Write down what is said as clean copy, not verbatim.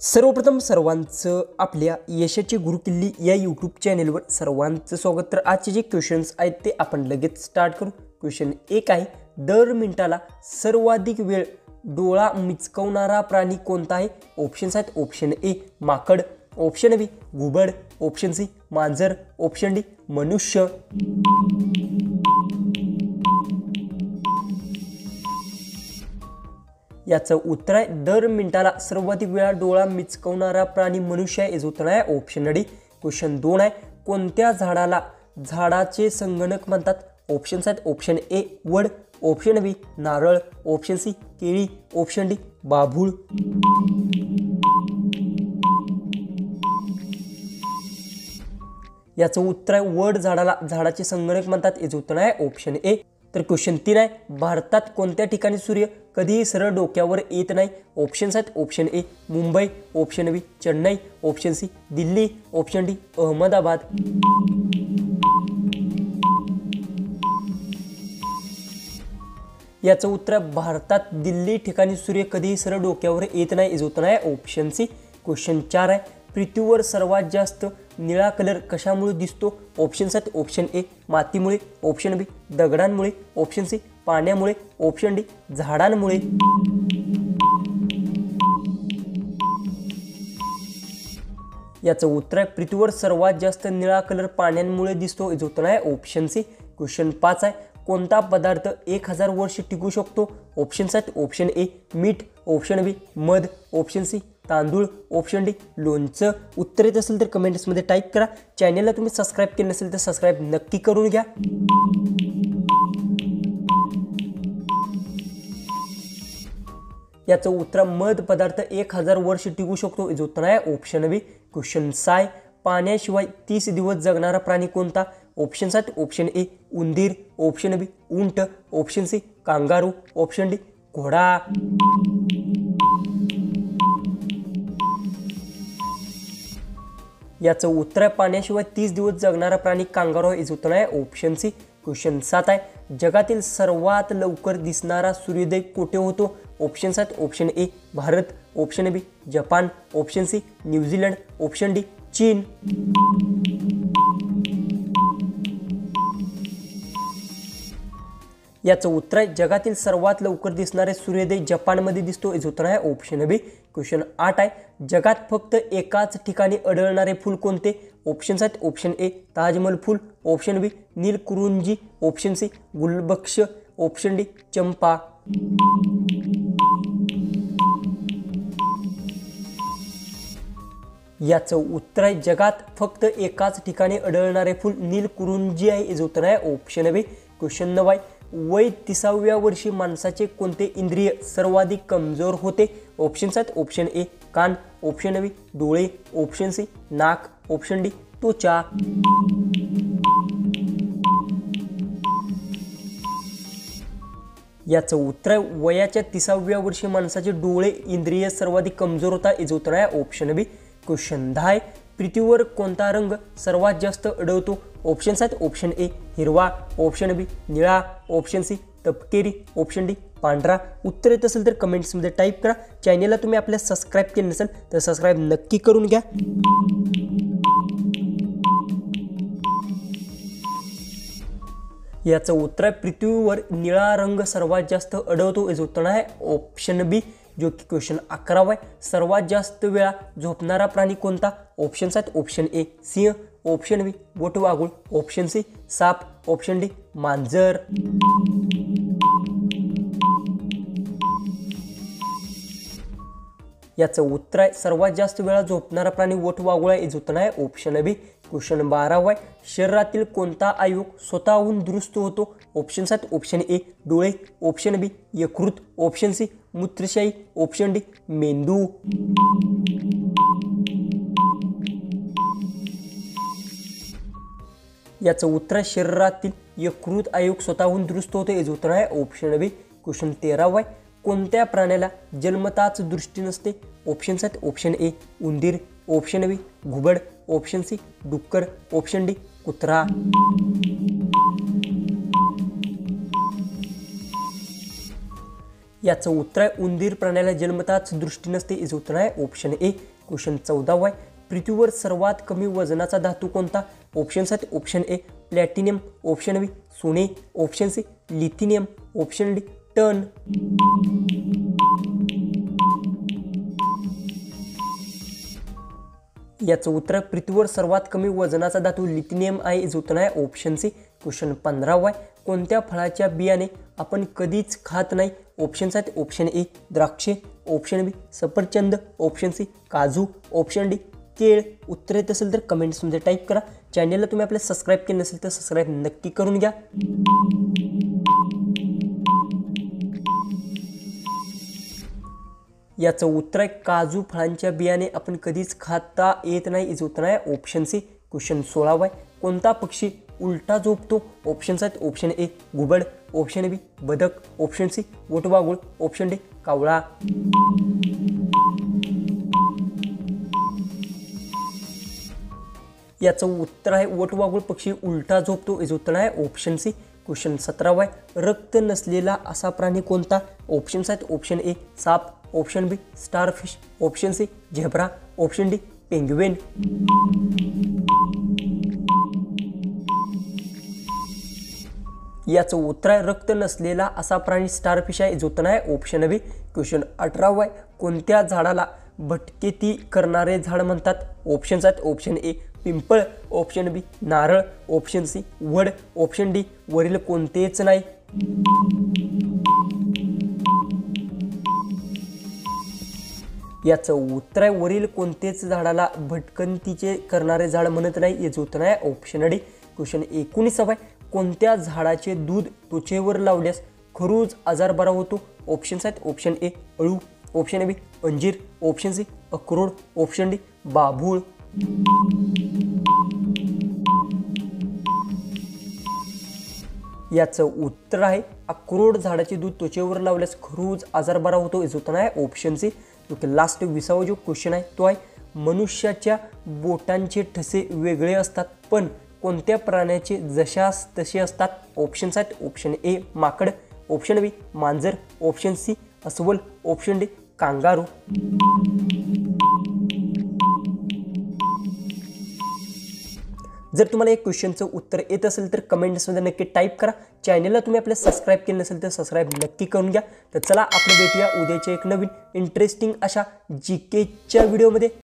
सर्वप्रथम सर्वांचं आपल्या यशाची गुरुकिल्ली या यूट्यूब चॅनेलवर सर्वांचं स्वागत। तर आजचे जे क्वेश्चन्स आहेत ते आपण लगेच स्टार्ट करू। क्वेश्चन 1 आहे, दर मिनिटाला सर्वाधिक वेळ डोळा मिचकवणारा प्राणी कोणता आहे? ऑप्शन्स आहेत, ऑप्शन ए माकड, ऑप्शन बी घुबड, ऑप्शन सी मांजर, ऑप्शन डी मनुष्य। याचं उत्तर आहे दर मिनिटाला सर्वाधिक वेळा डोळा मिचकवणारा प्राणी मनुष्य आहे। याचं उत्तर आहे ऑप्शन डी। क्वेश्चन 2 आहे, कोणत्या झाडाला झाडाचे संगणक म्हणतात? ऑप्शन्स आहेत, ऑप्शन ए वड, ऑप्शन बी नारळ, ऑप्शन सी केळी, ऑप्शन डी बाभूळ। याचं उत्तर आहे वड झाडाला झाडाचे संगणक म्हणतात। याचं उत्तर आहे ऑप्शन ए। तर क्वेश्चन 3 आहे, भारतात कोणत्या ठिकाणी सूर्य कधीही सरळ डोक्यावर येत नाही? ऑप्शन्स आहेत, option A Mumbai, option B Chennai, option C Delhi, option D Ahmedabad. याचं उत्तर भारतात दिल्ली ठिकाणी सूर्य कधीही सरळ डोक्यावर येत नाही। याचं उत्तर आहे ऑप्शन सी। क्वेश्चन 4 आहे, पृथ्वीवर सर्वात जास्त निळा कलर कशामुळे दिसतो? ऑप्शन्स आहेत, ऑप्शन ए मातीमुळे, ऑप्शन बी दगडांमुळे, ऑप्शन सी पाण्यामुळे, ऑप्शन डी झाडांमुळे। याचं उत्तर आहे पृथ्वीवर सर्वात जास्त निळा कलर पाण्यामुळे दिसतो। याचं उत्तर आहे ऑप्शन सी। क्वेश्चन 5 आहे, कोणता पदार्थ 1000 वर्ष टिकू शकतो? ऑप्शन्स आहेत, ऑप्शन ए मीठ, ऑप्शन बी मध, ऑप्शन सी तांदूळ, ऑप्शन डी लोणचं। उत्तर येत असेल तर कमेंट्समध्ये टाईप करा। चॅनलला तुम्ही सबस्क्राईब केलं नसेल तर सबस्क्राईब नक्की करून घ्या। याचं उत्तर मध पदार्थ 1000 वर्ष टिकू शकतो। याचं उत्तर आहे ऑप्शन बी। क्वेश्चन 6, पाण्याशिवाय 30 दिवस जगणारा प्राणी कोणता? ऑप्शन्स आहेत, ऑप्शन ए उंदीर, ऑप्शन बी उंट, option C kangaroo, option D घोडा। याचं उत्तर आहे पाण्याशिवाय 30 दिवस जगणारा प्राणी कांगारू आहे। याचं उत्तर आहे ऑप्शन सी। क्वेश्चन 7 आहे, जगातील सर्वात लवकर दिसणारा सूर्योदय कुठे होतो? ऑप्शन्स आहेत, option A Bharat, option B Japan, option C New Zealand, option D चीन। याचं उत्तर आहे जगातील सर्वात लवकर दिसणारे सूर्योदय जपानमध्ये दिसतो। याचं उत्तर आहे ऑप्शन बी। क्वेश्चन 8 आहे, जगात फक्त एकाच ठिकाणी आढळणारे फूल कोणते? ऑप्शन्स आहेत, ऑप्शन ए ताजमहल फूल, ऑप्शन बी नीलकुरुंजी, ऑप्शन सी गुलबक्ष, ऑप्शन डी चंपा। याचं उत्तर आहे जगात फक्त एकाच ठिकाणी आढळणारे फूल नीलकुरुंजी आहे। याचं उत्तर आहे ऑप्शन बी। क्वेश्चन 9 आहे, वय 30व्या वर्षी माणसाचे कोणते इंद्रिय सर्वाधिक कमजोर होते? ऑप्शन्स आहेत, ऑप्शन ए कान, ऑप्शन बी डोळे, ऑप्शन सी नाक, ऑप्शन डी त्वचा। याचं उत्तर आहे वयाच्या 30व्या वर्षी माणसाचे डोळे इंद्रिय सर्वाधिक कमजोर होतात। याचं उत्तर आहे ऑप्शन बी। क्वेश्चन 10 आहे, पृथ्वीवर कोणता रंग सर्वात जास्त आढळतो? ऑप्शन्स आहेत, ऑप्शन ए हिरवा, ऑप्शन बी निळा, ऑप्शन सी तपकिरी, ऑप्शन डी पांढरा। उत्तर येत असेल तर कमेंट्समध्ये टाईप करा। चॅनलला तुम्ही आपल्या सबस्क्राईब केलं नसेल तर सबस्क्राईब नक्की करून घ्या। याचं उत्तर आहे पृथ्वीवर निळा रंग सर्वात जास्त आढळतो। याचं उत्तर आहे ऑप्शन बी। जो की क्वेश्चन 11 आहे, सर्वात जास्त वेळा झोपणारा प्राणी कोणता? ऑप्शन्स आहेत, ऑप्शन ए सिंह, ऑप्शन बी वटवाघूळ, ऑप्शन सी साप, ऑप्शन डी मांजर। याचं उत्तर आहे सर्वात जास्त वेळा झोपणारा प्राणी वटवाघूळ आहे। याचं उत्तर आहे ऑप्शन बी। क्वेश्चन 12 आहे, शरीरातील कोणता अवयव स्वतःहून दुरुस्त होतो? ऑप्शन्स आहेत, ऑप्शन ए डोळे, ऑप्शन बी यकृत, ऑप्शन सी मूत्रशाही, ऑप्शन डी मेंदू। याचं उत्तर आहे शरीरातील यकृत अवयव स्वतःहून दुरुस्त होते। याचं उत्तर आहे ऑप्शन बी। क्वेश्चन 13 आहे, कोणत्या प्राण्याला जन्मताच दृष्टी नसते? ऑप्शन्स आहेत, ऑप्शन ए उंदीर, ऑप्शन बी घुबड, ऑप्शन सी डुक्कर, ऑप्शन डी कुत्रा। याचं उत्तर आहे उंदीर प्राण्याला जन्मताच दृष्टी नसते. याचं उत्तर आहे ऑप्शन ए. क्वेश्चन 14 आहे. पृथ्वीवर सर्वात कमी वजनाचा धातू कोणता? ऑप्शन्स आहेत. Option A platinum, option B सोने, option C lithium, option D ton. याचं उत्तर पृथ्वीवर सर्वात कमी वजनाचा धातू लिथिनियम आहे. याचं उत्तर आहे ऑप्शन सी. क्वेश्चन 15 आहे. कोणत्या फळाच्या बियाणे आपण कधीच खात नाही? ऑप्शन्स आहेत. ऑप्शन ए द्राक्षे, ऑप्शन बी सफरचंद, ऑप्शन सी काजू, ऑप्शन डी केळ. उत्तर येत असेल तर कमेंट्समध्ये टाईप करा. चॅनलला तुम्ही आपल्या सबस्क्राईब केलं नसेल तर सबस्क्राईब नक्की करून घ्या. याचं उत्तर आहे काजू फळांच्या बियाणे आपण कधीच खाता येत नाही. याचं उत्तर आहे ऑप्शन सी. क्वेश्चन 16 आहे. कोणता पक्षी उलटा झोपतो? ऑप्शन्स आहेत. ऑप्शन ए घुबड, ऑप्शन बी बदक, ऑप्शन सी वटवाघूळ, ऑप्शन डी कावळा. याचं उत्तर आहे वटवाघूळ पक्षी उलटा झोपतो. याचं उत्तर आहे ऑप्शन सी. क्वेश्चन 17 आहे. रक्त नसलेला असा प्राणी कोणता? ऑप्शन्स आहेत. ऑप्शन ए साप, option B starfish, option C zebra, option D penguin. याचं उत्तर आहे रक्त नसलेला असा प्राणी स्टारफिश आहे. याचं उत्तर आहे ऑप्शन बी. क्वेश्चन 18 आहे. कोणत्या झाडाला भटकेती करणारे झाड म्हणतात? ऑप्शन्स आहेत. ऑप्शन ए पिंपळ, ऑप्शन बी नारळ, ऑप्शन सी वड, ऑप्शन डी वरील कोणतेच नाही. याचं उत्तर आहे वरील कोणतेच झाडाला भटकंतीचे करणारे झाड म्हणत नाही. याचं उत्तर आहे ऑप्शन डी. क्वेश्चन 19 आहे. कोणत्या झाडाचे दूध त्वचेवर लावल्यास खरूज आजार बरा होतो? ऑप्शन्स आहेत. ऑप्शन ए अळू, ऑप्शन बी अंजीर, ऑप्शन सी अक्रोड, ऑप्शन डी बाभूळ. याचं उत्तर आहे अक्रोड झाडाचे दूध त्वचेवर लावल्यास खरूज आजार बरा होतो. याचं उत्तर आहे ऑप्शन सी. लास्ट 20वा जो क्वेश्चन आहे तो आहे मनुष्याच्या बोटांचे ठसे वेगळे असतात पण कोणत्या प्राण्याचे जशास तसे असतात? ऑप्शन्स आहेत. ऑप्शन ए माकड, ऑप्शन बी मांजर, ऑप्शन सी अस्वल, ऑप्शन डी कांगारू. जर तुम्हाला एक क्वेश्चनचं उत्तर येत असेल तर कमेंट्समध्ये नक्की टाईप करा. चॅनलला तुम्ही आपल्या सबस्क्राईब केलं नसेल तर सबस्क्राईब नक्की करून घ्या. तर चला आपण भेटूया उद्याच्या एक नवीन इंटरेस्टिंग अशा जीकेच्या व्हिडिओमध्ये.